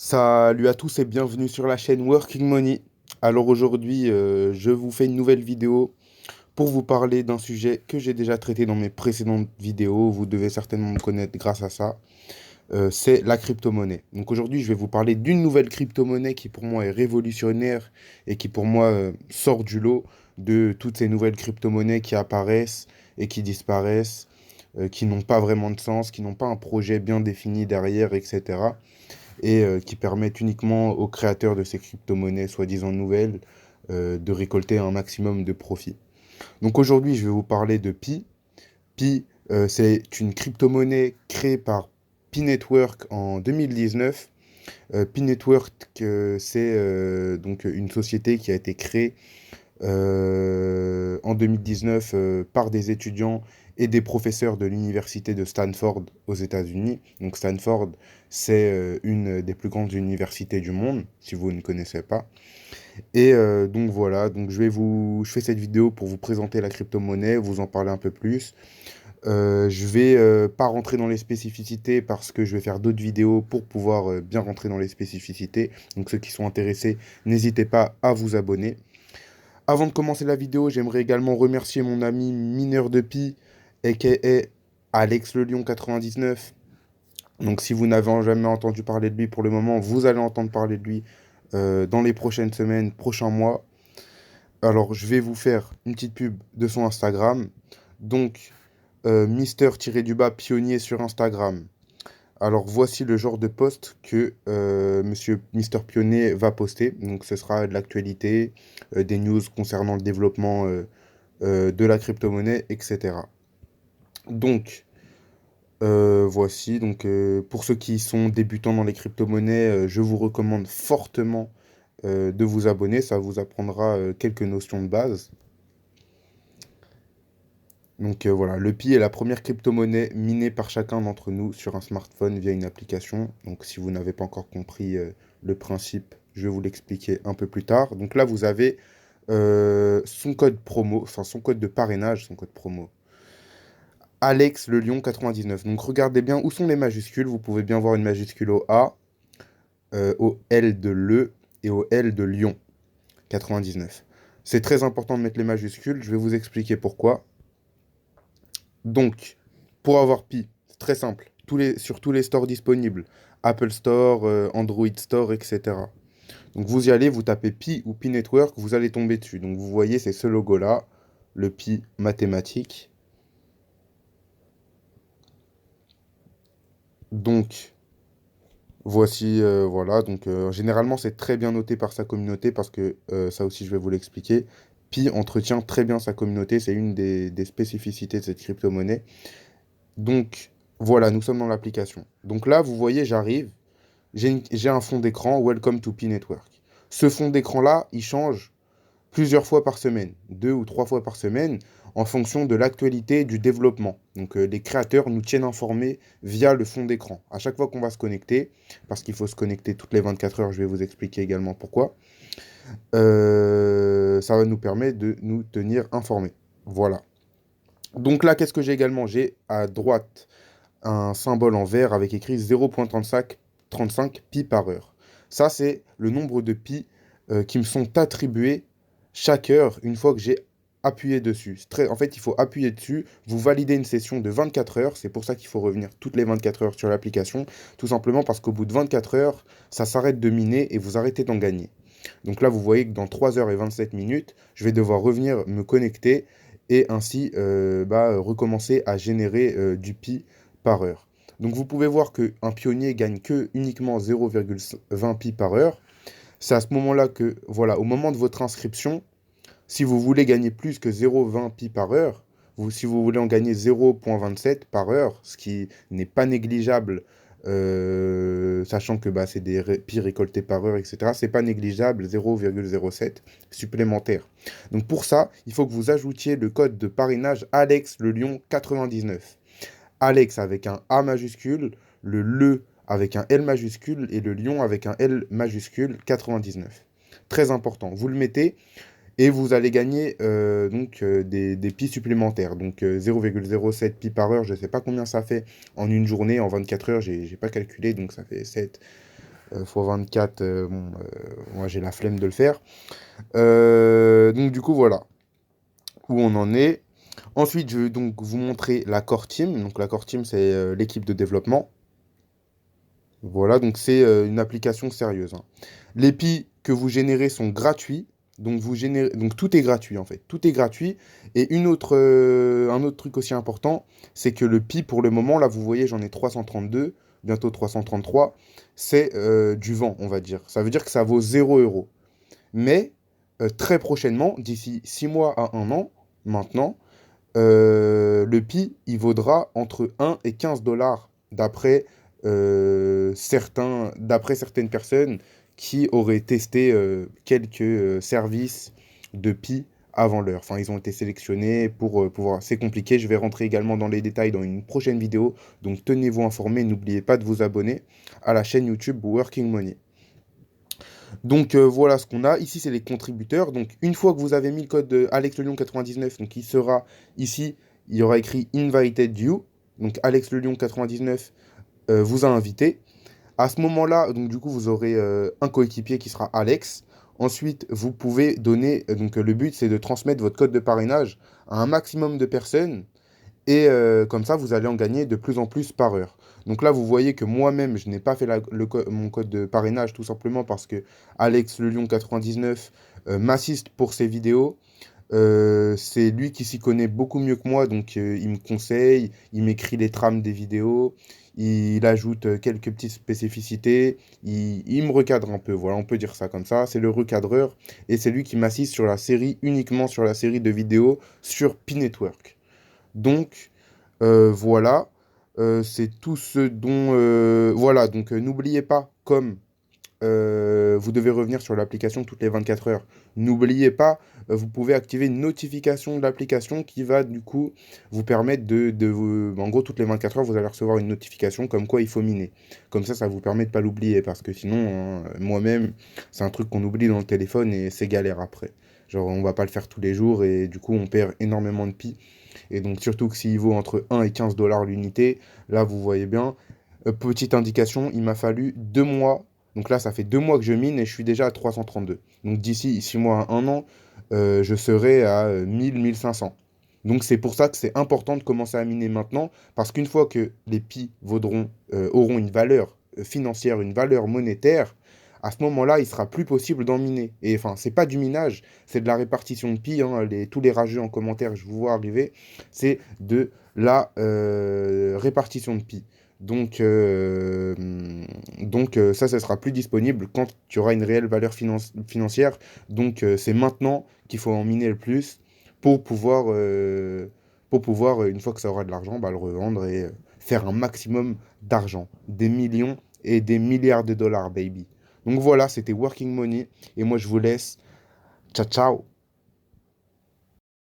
Salut à tous et bienvenue sur la chaîne Working Money. Alors aujourd'hui, je vous fais une nouvelle vidéo pour vous parler d'un sujet que j'ai déjà traité dans mes précédentes vidéos. Vous devez certainement me connaître grâce à ça. C'est la crypto-monnaie. Donc aujourd'hui, je vais vous parler d'une nouvelle crypto-monnaie qui pour moi est révolutionnaire et qui pour moi sort du lot de toutes ces nouvelles crypto-monnaies qui apparaissent et qui disparaissent, qui n'ont pas vraiment de sens, qui n'ont pas un projet bien défini derrière, etc. Et qui permettent uniquement aux créateurs de ces crypto-monnaies soi-disant nouvelles de récolter un maximum de profit. Donc aujourd'hui, je vais vous parler de Pi. Pi, c'est une crypto-monnaie créée par Pi Network en 2019. Pi Network, c'est donc une société qui a été créée en 2019 par des étudiants et des professeurs de l'université de Stanford aux États-Unis. Donc Stanford, c'est une des plus grandes universités du monde, si vous ne connaissez pas. Et donc voilà, donc je fais cette vidéo pour vous présenter la crypto-monnaie, vous en parler un peu plus. Je vais pas rentrer dans les spécificités parce que je vais faire d'autres vidéos pour pouvoir bien rentrer dans les spécificités. Donc ceux qui sont intéressés, n'hésitez pas à vous abonner. Avant de commencer la vidéo, j'aimerais également remercier mon ami Mineur de Pi, aka Alex le Lion 99. Donc si vous n'avez jamais entendu parler de lui pour le moment, vous allez entendre parler de lui dans les prochaines semaines, prochains mois. Alors je vais vous faire une petite pub de son Instagram. Donc Mister-du-bas pionnier sur Instagram. Alors voici le genre de post que Monsieur Mister Pionnier va poster. Donc ce sera de l'actualité, des news concernant le développement de la crypto-monnaie, etc. Donc, voici. Donc, pour ceux qui sont débutants dans les crypto-monnaies, je vous recommande fortement de vous abonner. Ça vous apprendra quelques notions de base. Donc, voilà. Le Pi est la première crypto-monnaie minée par chacun d'entre nous sur un smartphone via une application. Donc, si vous n'avez pas encore compris le principe, je vais vous l'expliquer un peu plus tard. Donc là, vous avez son code promo, enfin son code de parrainage, son code promo. Alex le Lion 99. Donc regardez bien où sont les majuscules. Vous pouvez bien voir une majuscule au A, au L de Le et au L de Lion 99. C'est très important de mettre les majuscules. Je vais vous expliquer pourquoi. Donc, pour avoir Pi, c'est très simple. Sur tous les stores disponibles. Apple Store, Android Store, etc. Donc vous y allez, vous tapez Pi ou Pi Network, vous allez tomber dessus. Donc vous voyez, c'est ce logo-là, le Pi mathématique. Donc, voici, voilà. Donc, généralement, c'est très bien noté par sa communauté parce que ça aussi, je vais vous l'expliquer. Pi entretient très bien sa communauté. C'est une des spécificités de cette crypto-monnaie. Donc, voilà, nous sommes dans l'application. Donc là, vous voyez, j'arrive. J'ai un fond d'écran, Welcome to Pi Network. Ce fond d'écran-là, il change plusieurs fois par semaine, 2 ou 3 fois par semaine, en fonction de l'actualité et du développement. Donc les créateurs nous tiennent informés via le fond d'écran. À chaque fois qu'on va se connecter, parce qu'il faut se connecter toutes les 24 heures, je vais vous expliquer également pourquoi, ça va nous permettre de nous tenir informés. Voilà. Donc là, qu'est-ce que j'ai également? J'ai à droite un symbole en vert avec écrit 0,35 pi par heure. Ça, c'est le nombre de pi qui me sont attribués chaque heure une fois que j'ai appuyé dessus. En fait, il faut appuyer dessus, vous validez une session de 24 heures, c'est pour ça qu'il faut revenir toutes les 24 heures sur l'application, tout simplement parce qu'au bout de 24 heures, ça s'arrête de miner et vous arrêtez d'en gagner. Donc là, vous voyez que dans 3 heures et 27 minutes, je vais devoir revenir me connecter et ainsi recommencer à générer du pi par heure. Donc vous pouvez voir qu'un pionnier gagne que uniquement 0,20 pi par heure. C'est à ce moment-là que, voilà, au moment de votre inscription, si vous voulez gagner plus que 0,20 pi par heure, si vous voulez en gagner 0,27 par heure, ce qui n'est pas négligeable, sachant que c'est des pi récoltés par heure, etc., c'est pas négligeable, 0,07 supplémentaire. Donc pour ça, il faut que vous ajoutiez le code de parrainage Alex le Lion 99. Alex avec un A majuscule, le avec un L majuscule et le Lion avec un L majuscule 99. Très important. Vous le mettez et vous allez gagner des pi supplémentaires. Donc 0,07 pi par heure, je ne sais pas combien ça fait en une journée, en 24 heures, j'ai pas calculé, donc ça fait 7. x24, moi j'ai la flemme de le faire. Donc du coup, voilà où on en est. Ensuite, je vais donc vous montrer la Core Team. Donc la Core Team, c'est l'équipe de développement. Voilà, donc c'est une application sérieuse, hein. Les pi que vous générez sont gratuits. Donc, donc tout est gratuit en fait. Tout est gratuit. Et un autre truc aussi important, c'est que le pi pour le moment, là vous voyez, j'en ai 332, bientôt 333. C'est du vent, on va dire. Ça veut dire que ça vaut 0 €. Mais très prochainement, d'ici 6 mois à 1 an, maintenant, le pi, il vaudra entre 1 et 15 dollars d'après certaines personnes qui auraient testé quelques services de pi avant l'heure. Enfin, ils ont été sélectionnés pour pouvoir. C'est compliqué. Je vais rentrer également dans les détails dans une prochaine vidéo. Donc, tenez-vous informés. N'oubliez pas de vous abonner à la chaîne YouTube Working Money. Donc voilà ce qu'on a. Ici, c'est les contributeurs. Donc une fois que vous avez mis le code de Alex Le Lion 99, donc il sera ici, il y aura écrit Invited You. Donc Alex Le Lion 99 vous a invité. À ce moment-là, donc du coup, vous aurez un coéquipier qui sera Alex. Ensuite, vous pouvez donner, le but, c'est de transmettre votre code de parrainage à un maximum de personnes. Et comme ça, vous allez en gagner de plus en plus par heure. Donc là, vous voyez que moi-même, je n'ai pas fait mon code de parrainage tout simplement parce que Alex Le Lion 99 m'assiste pour ses vidéos. C'est lui qui s'y connaît beaucoup mieux que moi, donc il me conseille, il m'écrit les trames des vidéos, il ajoute quelques petites spécificités, il me recadre un peu, voilà, on peut dire ça comme ça. C'est le recadreur et c'est lui qui m'assiste sur la série, uniquement sur la série de vidéos sur P-Network. Donc, voilà, c'est tout ce dont... voilà, donc n'oubliez pas, comme vous devez revenir sur l'application toutes les 24 heures, n'oubliez pas, vous pouvez activer une notification de l'application qui va du coup vous permettre en gros, toutes les 24 heures, vous allez recevoir une notification comme quoi il faut miner. Comme ça vous permet de pas l'oublier, parce que sinon, hein, moi-même, c'est un truc qu'on oublie dans le téléphone et c'est galère après. Genre, on va pas le faire tous les jours et du coup, on perd énormément de pi. Et donc, surtout que s'il vaut entre 1 et 15 dollars l'unité, là, vous voyez bien. Petite indication, il m'a fallu 2 mois. Donc là, ça fait 2 mois que je mine et je suis déjà à 332. Donc d'ici 6 mois à 1 an, je serai à 1000-1500. Donc c'est pour ça que c'est important de commencer à miner maintenant, parce qu'une fois que les pi auront une valeur financière, une valeur monétaire, à ce moment-là, il sera plus possible d'en miner. Et enfin, c'est pas du minage, c'est de la répartition de pi, hein. Tous les rageux en commentaire, je vous vois arriver, c'est de la répartition de pi. Donc, ça sera plus disponible quand tu auras une réelle valeur financière. Donc, c'est maintenant qu'il faut en miner le plus pour pouvoir, une fois que ça aura de l'argent, bah, le revendre et faire un maximum d'argent. Des millions et des milliards de dollars, baby. Donc voilà, c'était Working Money. Et moi, je vous laisse. Ciao, ciao.